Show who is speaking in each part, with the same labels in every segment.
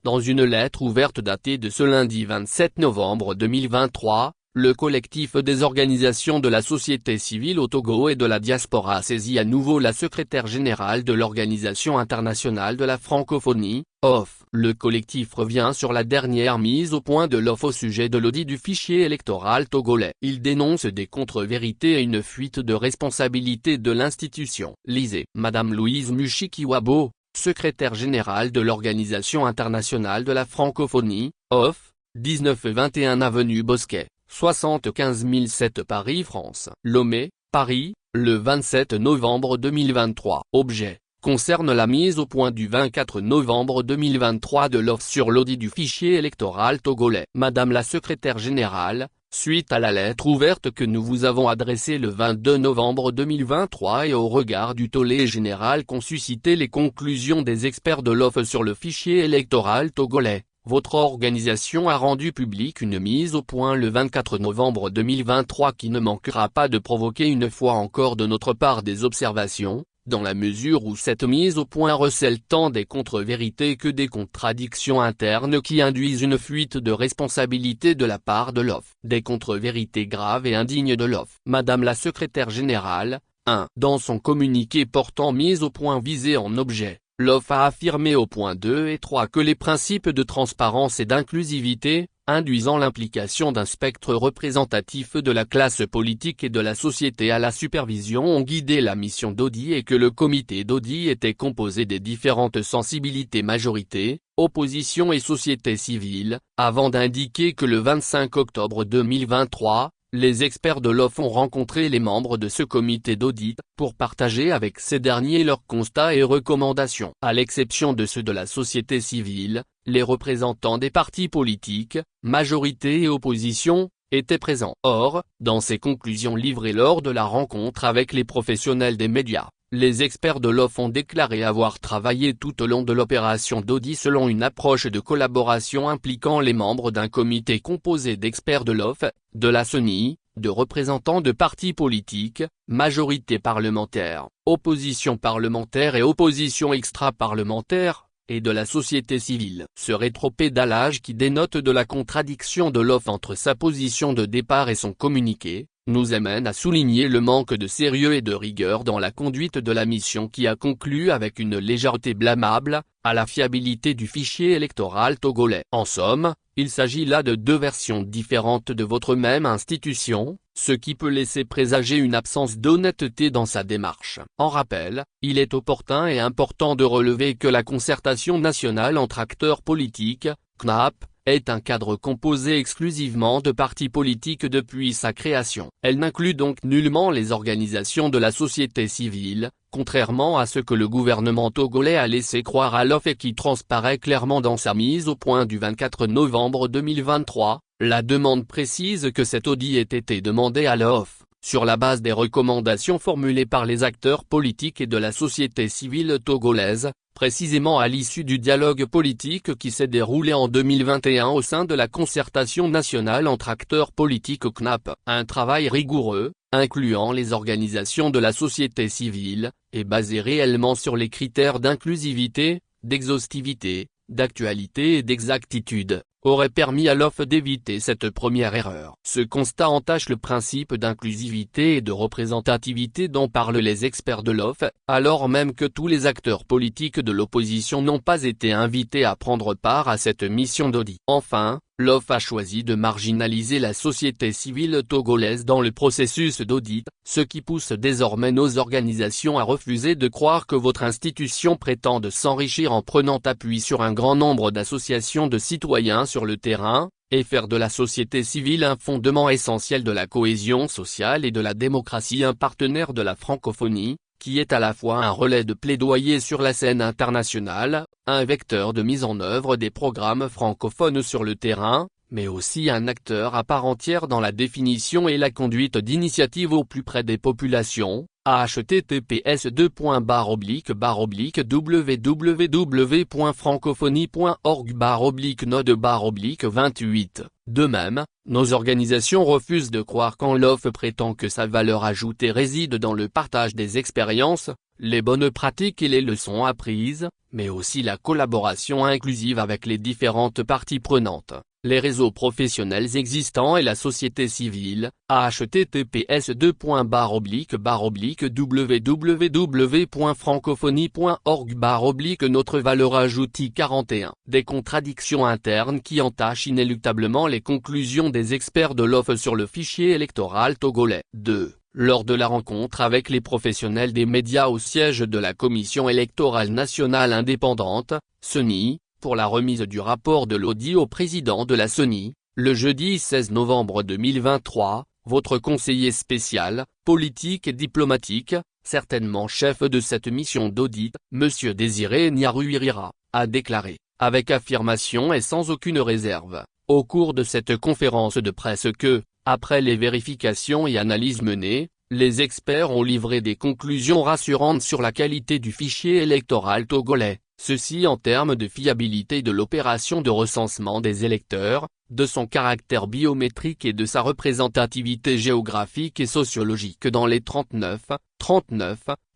Speaker 1: Dans une lettre ouverte datée de ce lundi 27 novembre 2023, le collectif des organisations de la société civile au Togo et de la diaspora a saisi à nouveau la secrétaire générale de l'Organisation internationale de la francophonie, OFF. Le collectif revient sur la dernière mise au point de l'OFF au sujet de l'audit du fichier électoral togolais. Il dénonce des contre-vérités et une fuite de responsabilité de l'institution. Lisez. Madame Louise Mushikiwabo, secrétaire générale de l'Organisation internationale de la francophonie, OFF, 19 et 21 avenue Bosquet, 75 007 Paris, France. Lomé, Paris, le 27 novembre 2023. Objet: concerne la mise au point du 24 novembre 2023 de l'OFF sur l'audit du fichier électoral togolais. Madame la secrétaire générale, suite à la lettre ouverte que nous vous avons adressée le 22 novembre 2023 et au regard du tollé général qu'ont suscité les conclusions des experts de l'OFF sur le fichier électoral togolais, votre organisation a rendu publique une mise au point le 24 novembre 2023 qui ne manquera pas de provoquer une fois encore de notre part des observations, dans la mesure où cette mise au point recèle tant des contre-vérités que des contradictions internes qui induisent une fuite de responsabilité de la part de l'OFF. Des contre-vérités graves et indignes de l'OFF. Madame la secrétaire générale, 1. Dans son communiqué portant mise au point visé en objet, l'OFF a affirmé au point 2 et 3 que les principes de transparence et d'inclusivité, induisant l'implication d'un spectre représentatif de la classe politique et de la société à la supervision ont guidé la mission d'audit et que le comité d'audit était composé des différentes sensibilités majorité, opposition et société civile, avant d'indiquer que le 25 octobre 2023, les experts de l'OFF ont rencontré les membres de ce comité d'audit, pour partager avec ces derniers leurs constats et recommandations. À l'exception de ceux de la société civile, les représentants des partis politiques, majorité et opposition, étaient présents. Or, dans ces conclusions livrées lors de la rencontre avec les professionnels des médias, les experts de l'OFF ont déclaré avoir travaillé tout au long de l'opération d'audit selon une approche de collaboration impliquant les membres d'un comité composé d'experts de l'OFF, de la CENI, de représentants de partis politiques, majorité parlementaire, opposition parlementaire et opposition extra-parlementaire, et de la société civile. Ce rétropédalage qui dénote de la contradiction de l'OFF entre sa position de départ et son communiqué, nous amène à souligner le manque de sérieux et de rigueur dans la conduite de la mission qui a conclu avec une légèreté blâmable, à la fiabilité du fichier électoral togolais. En somme, il s'agit là de deux versions différentes de votre même institution, ce qui peut laisser présager une absence d'honnêteté dans sa démarche. En rappel, il est opportun et important de relever que la concertation nationale entre acteurs politiques, CNAP, est un cadre composé exclusivement de partis politiques depuis sa création. Elle n'inclut donc nullement les organisations de la société civile, contrairement à ce que le gouvernement togolais a laissé croire à l'OFF et qui transparaît clairement dans sa mise au point du 24 novembre 2023, la demande précise que cet audit ait été demandé à l'OFF, sur la base des recommandations formulées par les acteurs politiques et de la société civile togolaise, précisément à l'issue du dialogue politique qui s'est déroulé en 2021 au sein de la concertation nationale entre acteurs politiques au CNAP. Un travail rigoureux, incluant les organisations de la société civile, est basé réellement sur les critères d'inclusivité, d'exhaustivité, d'actualité et d'exactitude, aurait permis à l'OFF d'éviter cette première erreur. Ce constat entache le principe d'inclusivité et de représentativité dont parlent les experts de l'OFF, alors même que tous les acteurs politiques de l'opposition n'ont pas été invités à prendre part à cette mission d'audit. Enfin, l'OFF a choisi de marginaliser la société civile togolaise dans le processus d'audit, ce qui pousse désormais nos organisations à refuser de croire que votre institution prétende s'enrichir en prenant appui sur un grand nombre d'associations de citoyens sur le terrain, et faire de la société civile un fondement essentiel de la cohésion sociale et de la démocratie, un partenaire de la francophonie, qui est à la fois un relais de plaidoyer sur la scène internationale, un vecteur de mise en œuvre des programmes francophones sur le terrain, mais aussi un acteur à part entière dans la définition et la conduite d'initiatives au plus près des populations. https://www.francophonie.org/node/28. De même, nos organisations refusent de croire quand l'OFF prétend que sa valeur ajoutée réside dans le partage des expériences, les bonnes pratiques et les leçons apprises, mais aussi la collaboration inclusive avec les différentes parties prenantes, les réseaux professionnels existants et la société civile. https://www.francophonie.org/ notre valeur ajoutée 41. Des contradictions internes qui entachent inéluctablement les conclusions des experts de l'OFF sur le fichier électoral togolais. 2. Lors de la rencontre avec les professionnels des médias au siège de la Commission électorale nationale indépendante, CENI, pour la remise du rapport de l'audit au président de la CENI, le jeudi 16 novembre 2023, votre conseiller spécial, politique et diplomatique, certainement chef de cette mission d'audit, M. Désiré Niaruirira, a déclaré, avec affirmation et sans aucune réserve, au cours de cette conférence de presse que, après les vérifications et analyses menées, les experts ont livré des conclusions rassurantes sur la qualité du fichier électoral togolais, ceci en termes de fiabilité de l'opération de recensement des électeurs, de son caractère biométrique et de sa représentativité géographique et sociologique dans les 39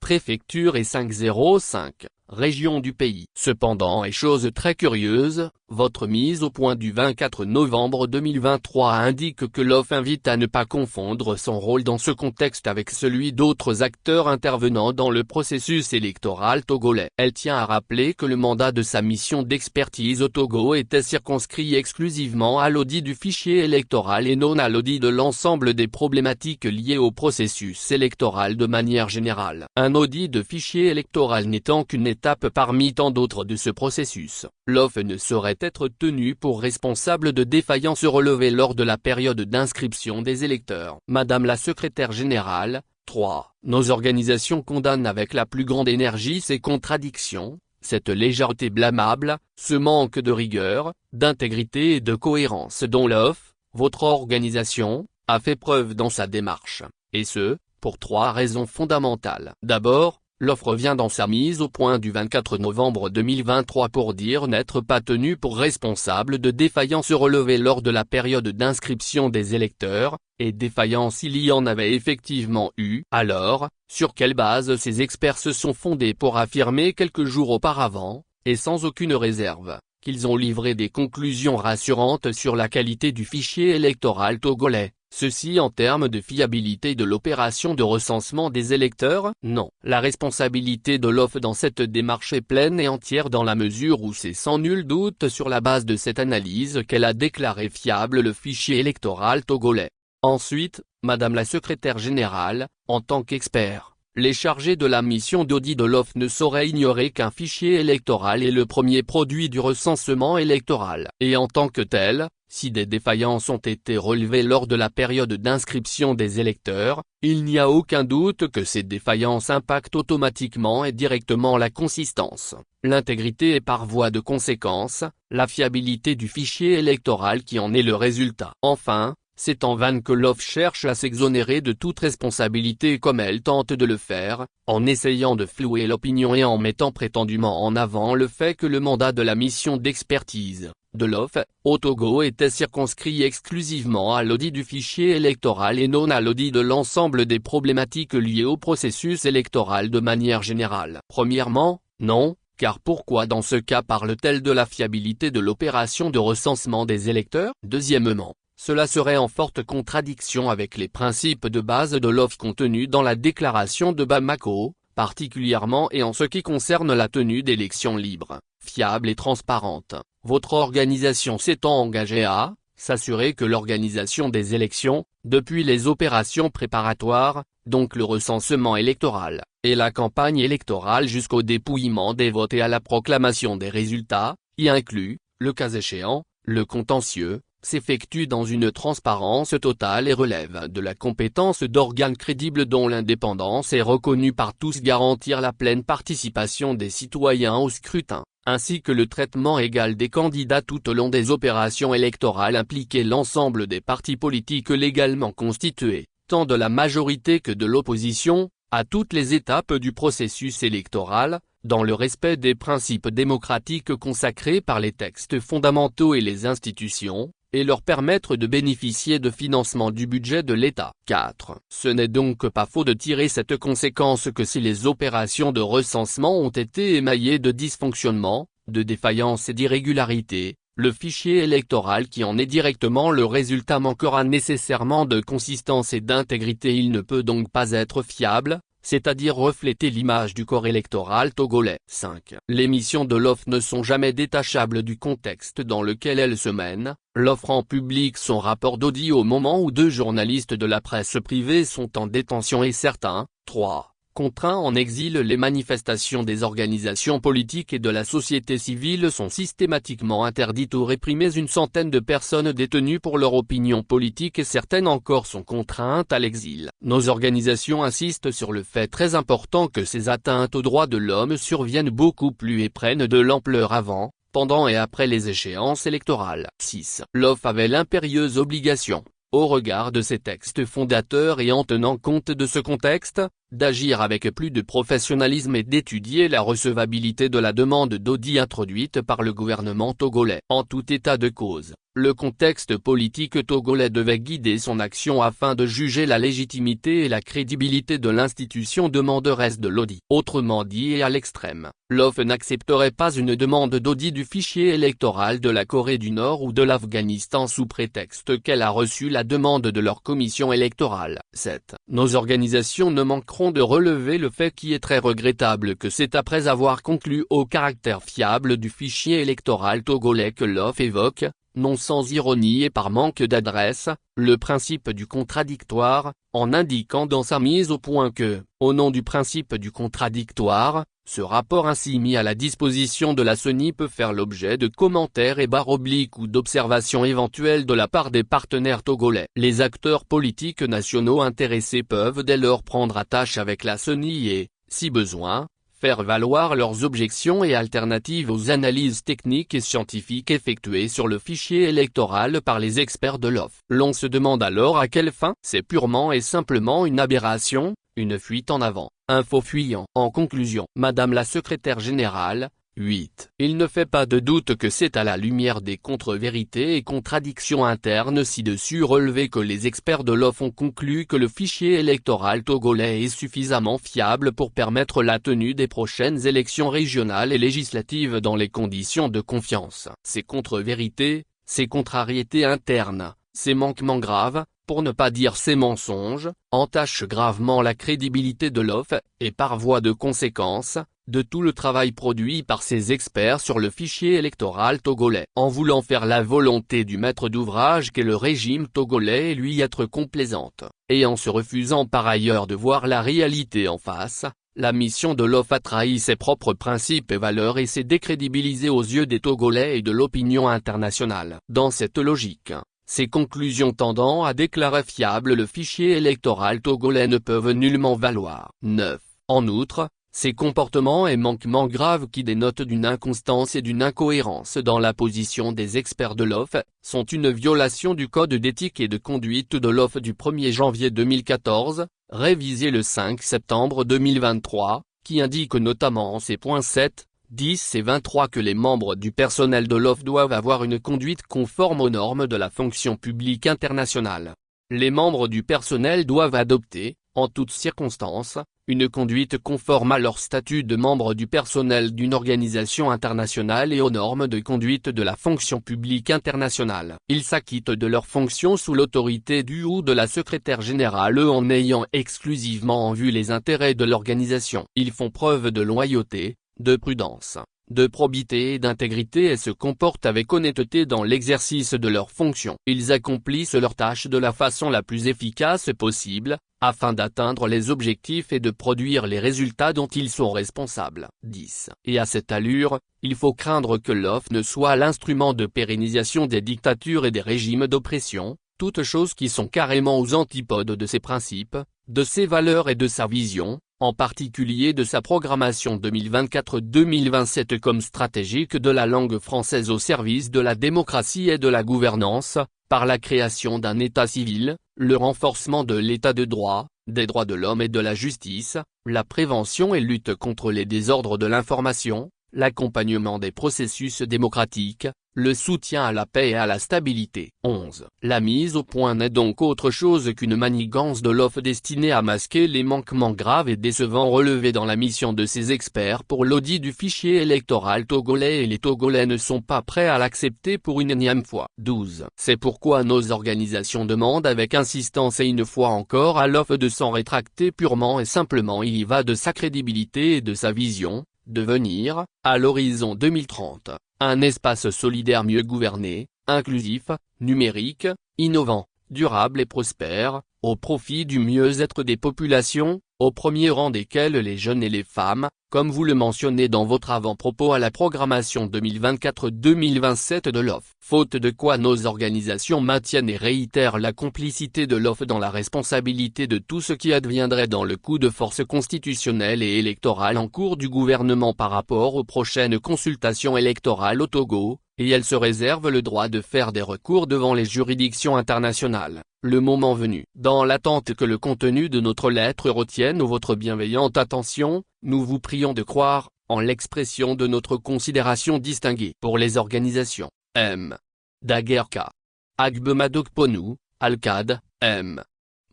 Speaker 1: préfectures et 505 régions du pays. Cependant, et chose très curieuse, votre mise au point du 24 novembre 2023 indique que l'OFF invite à ne pas confondre son rôle dans ce contexte avec celui d'autres acteurs intervenant dans le processus électoral togolais. Elle tient à rappeler que le mandat de sa mission d'expertise au Togo était circonscrit exclusivement à l'audit du fichier électoral et non à l'audit de l'ensemble des problématiques liées au processus électoral de manière générale. Un audit de fichier électoral n'étant qu'une étape parmi tant d'autres de ce processus, l'OFF ne saurait être tenu pour responsable de défaillances relevées lors de la période d'inscription des électeurs. Madame la secrétaire générale, 3. Nos organisations condamnent avec la plus grande énergie ces contradictions, cette légèreté blâmable, ce manque de rigueur, d'intégrité et de cohérence dont l'OFF, votre organisation, a fait preuve dans sa démarche, et ce, pour 3 raisons fondamentales. D'abord, l'OFF revient dans sa mise au point du 24 novembre 2023 pour dire n'être pas tenu pour responsable de défaillances relevées lors de la période d'inscription des électeurs, et défaillances il y en avait effectivement eu. Alors, sur quelle base ces experts se sont fondés pour affirmer quelques jours auparavant, et sans aucune réserve, qu'ils ont livré des conclusions rassurantes sur la qualité du fichier électoral togolais? Ceci en termes de fiabilité de l'opération de recensement des électeurs? Non. La responsabilité de l'OFF dans cette démarche est pleine et entière dans la mesure où c'est sans nul doute sur la base de cette analyse qu'elle a déclaré fiable le fichier électoral togolais. Ensuite, Madame la secrétaire générale, en tant qu'expert, les chargés de la mission d'audit de l'OFF ne sauraient ignorer qu'un fichier électoral est le premier produit du recensement électoral. Et en tant que tel, si des défaillances ont été relevées lors de la période d'inscription des électeurs, il n'y a aucun doute que ces défaillances impactent automatiquement et directement la consistance, l'intégrité et par voie de conséquence, la fiabilité du fichier électoral qui en est le résultat. Enfin, c'est en vain que l'OFF cherche à s'exonérer de toute responsabilité comme elle tente de le faire, en essayant de flouer l'opinion et en mettant prétendument en avant le fait que le mandat de la mission d'expertise de l'OFF au Togo était circonscrit exclusivement à l'audit du fichier électoral et non à l'audit de l'ensemble des problématiques liées au processus électoral de manière générale. Premièrement, non, car pourquoi dans ce cas parle-t-elle de la fiabilité de l'opération de recensement des électeurs? Deuxièmement, cela serait en forte contradiction avec les principes de base de l'OFF contenus dans la déclaration de Bamako, particulièrement et en ce qui concerne la tenue d'élections libres, fiables et transparentes. Votre organisation s'étant engagée à s'assurer que l'organisation des élections, depuis les opérations préparatoires, donc le recensement électoral, et la campagne électorale jusqu'au dépouillement des votes et à la proclamation des résultats, y inclus, le cas échéant, le contentieux, s'effectue dans une transparence totale et relève de la compétence d'organes crédibles dont l'indépendance est reconnue par tous, garantir la pleine participation des citoyens au scrutin, ainsi que le traitement égal des candidats tout au long des opérations électorales impliquer l'ensemble des partis politiques légalement constitués, tant de la majorité que de l'opposition, à toutes les étapes du processus électoral, dans le respect des principes démocratiques consacrés par les textes fondamentaux et les institutions, et leur permettre de bénéficier de financement du budget de l'État. 4. Ce n'est donc pas faux de tirer cette conséquence que si les opérations de recensement ont été émaillées de dysfonctionnements, de défaillances et d'irrégularités, le fichier électoral qui en est directement le résultat manquera nécessairement de consistance et d'intégrité. Il ne peut donc pas être fiable, c'est-à-dire refléter l'image du corps électoral togolais. 5. Les missions de l'OFF ne sont jamais détachables du contexte dans lequel elles se mènent. L'OFF rend public son rapport d'audit au moment où 2 journalistes de la presse privée sont en détention et certains, 3, contraints en exil. Les manifestations des organisations politiques et de la société civile sont systématiquement interdites ou réprimées. Une centaine de personnes détenues pour leur opinion politique et certaines encore sont contraintes à l'exil. Nos organisations insistent sur le fait très important que ces atteintes aux droits de l'homme surviennent beaucoup plus et prennent de l'ampleur avant, pendant et après les échéances électorales. 6. L'OFF avait l'impérieuse obligation, au regard de ses textes fondateurs et en tenant compte de ce contexte, d'agir avec plus de professionnalisme et d'étudier la recevabilité de la demande d'audit introduite par le gouvernement togolais. En tout état de cause, le contexte politique togolais devait guider son action afin de juger la légitimité et la crédibilité de l'institution demanderesse de l'audit. Autrement dit et à l'extrême, l'OFF n'accepterait pas une demande d'audit du fichier électoral de la Corée du Nord ou de l'Afghanistan sous prétexte qu'elle a reçu la demande de leur commission électorale. 7. Nos organisations ne manqueront de relever le fait qui est très regrettable que c'est après avoir conclu au caractère fiable du fichier électoral togolais que l'OFF évoque, non sans ironie et par manque d'adresse, le principe du contradictoire, en indiquant dans sa mise au point que, au nom du principe du contradictoire, ce rapport ainsi mis à la disposition de la CENI peut faire l'objet de commentaires et / ou d'observations éventuelles de la part des partenaires togolais. Les acteurs politiques nationaux intéressés peuvent dès lors prendre attache avec la CENI et, si besoin, faire valoir leurs objections et alternatives aux analyses techniques et scientifiques effectuées sur le fichier électoral par les experts de l'OFF. L'on se demande alors à quelle fin. C'est purement et simplement une aberration, une fuite en avant, un faux fuyant. En conclusion, Madame la secrétaire générale, 8. Il ne fait pas de doute que c'est à la lumière des contre-vérités et contradictions internes ci-dessus relevées que les experts de l'OFF ont conclu que le fichier électoral togolais est suffisamment fiable pour permettre la tenue des prochaines élections régionales et législatives dans les conditions de confiance. Ces contre-vérités, ces contrariétés internes, ces manquements graves, pour ne pas dire ces mensonges, entachent gravement la crédibilité de l'OFF, et par voie de conséquence, de tout le travail produit par ces experts sur le fichier électoral togolais. En voulant faire la volonté du maître d'ouvrage qu'est le régime togolais et lui être complaisante, et en se refusant par ailleurs de voir la réalité en face, la mission de l'OFF a trahi ses propres principes et valeurs et s'est décrédibilisée aux yeux des Togolais et de l'opinion internationale. Dans cette logique, ces conclusions tendant à déclarer fiable le fichier électoral togolais ne peuvent nullement valoir. 9. En outre, ces comportements et manquements graves qui dénotent d'une inconstance et d'une incohérence dans la position des experts de l'OFF, sont une violation du code d'éthique et de conduite de l'OFF du 1er janvier 2014, révisé le 5 septembre 2023, qui indique notamment en ses points 7, 10 et 23 que les membres du personnel de l'OFF doivent avoir une conduite conforme aux normes de la fonction publique internationale. Les membres du personnel doivent adopter, en toutes circonstances, une conduite conforme à leur statut de membre du personnel d'une organisation internationale et aux normes de conduite de la fonction publique internationale. Ils s'acquittent de leurs fonctions sous l'autorité du ou de la secrétaire générale en ayant exclusivement en vue les intérêts de l'organisation. Ils font preuve de loyauté, de prudence, de probité et d'intégrité et se comportent avec honnêteté dans l'exercice de leurs fonctions. Ils accomplissent leurs tâches de la façon la plus efficace possible, afin d'atteindre les objectifs et de produire les résultats dont ils sont responsables. 10. Et à cette allure, il faut craindre que l'OFF ne soit l'instrument de pérennisation des dictatures et des régimes d'oppression, toutes choses qui sont carrément aux antipodes de ses principes, de ses valeurs et de sa vision, en particulier de sa programmation 2024-2027 comme stratégique de la langue française au service de la démocratie et de la gouvernance, par la création d'un État civil, le renforcement de l'État de droit, des droits de l'homme et de la justice, la prévention et lutte contre les désordres de l'information, l'accompagnement des processus démocratiques, le soutien à la paix et à la stabilité. 11. La mise au point n'est donc autre chose qu'une manigance de l'OFF destinée à masquer les manquements graves et décevants relevés dans la mission de ces experts pour l'audit du fichier électoral togolais, et les Togolais ne sont pas prêts à l'accepter pour une énième fois. 12. C'est pourquoi nos organisations demandent avec insistance et une fois encore à l'OFF de s'en rétracter purement et simplement. Il y va de sa crédibilité et de sa vision, devenir, à l'horizon 2030, un espace solidaire mieux gouverné, inclusif, numérique, innovant, durable et prospère, au profit du mieux-être des populations, au premier rang desquelles les jeunes et les femmes, comme vous le mentionnez dans votre avant-propos à la programmation 2024-2027 de l'OFF. Faute de quoi nos organisations maintiennent et réitèrent la complicité de l'OFF dans la responsabilité de tout ce qui adviendrait dans le coup de force constitutionnel et électoral en cours du gouvernement par rapport aux prochaines consultations électorales au Togo, et elle se réserve le droit de faire des recours devant les juridictions internationales, le moment venu. Dans l'attente que le contenu de notre lettre retienne votre bienveillante attention, nous vous prions de croire, en l'expression de notre considération distinguée pour les organisations, M. Daguerka. Agbemadokponu, Alcad, M.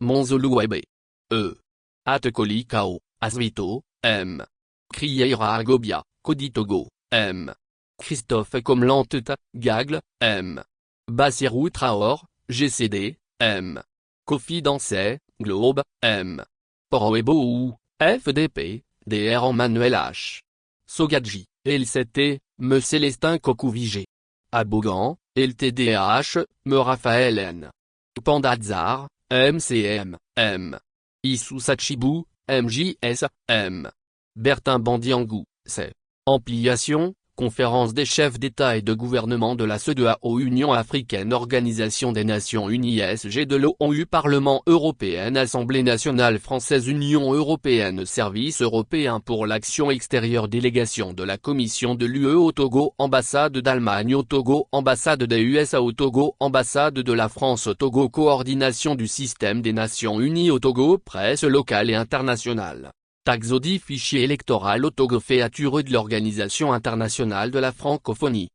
Speaker 1: Monzoluwebe. E. Atekoli Kao, Asvito, M. Krieira Agobia, Koditogo, M. Christophe Komlanteta, Gagle, M. Bassirou Traor, GCD, M. Kofi Dansey, Globe, M. Poroebo, FDP, DR Emmanuel H. Sogadji, LCT, Me Célestin Kokouvigé. Abogan, LTDH, Me Raphaël N. Pandazar, MCM, M. Issou Sachibou, MJS, M. Bertin Bandiangou, C. Ampliation, Conférence des chefs d'État et de gouvernement de la CEDEAO, Union africaine, Organisation des Nations Unies, SG de l'ONU, Parlement européen, Assemblée nationale française, Union européenne, Service européen pour l'action extérieure, délégation de la Commission de l'UE au Togo, ambassade d'Allemagne au Togo, ambassade des USA au Togo, ambassade de la France au Togo, coordination du système des Nations Unies au Togo, presse locale et internationale. Taxodi fichier électoral au Togo, féature de l'Organisation internationale de la francophonie.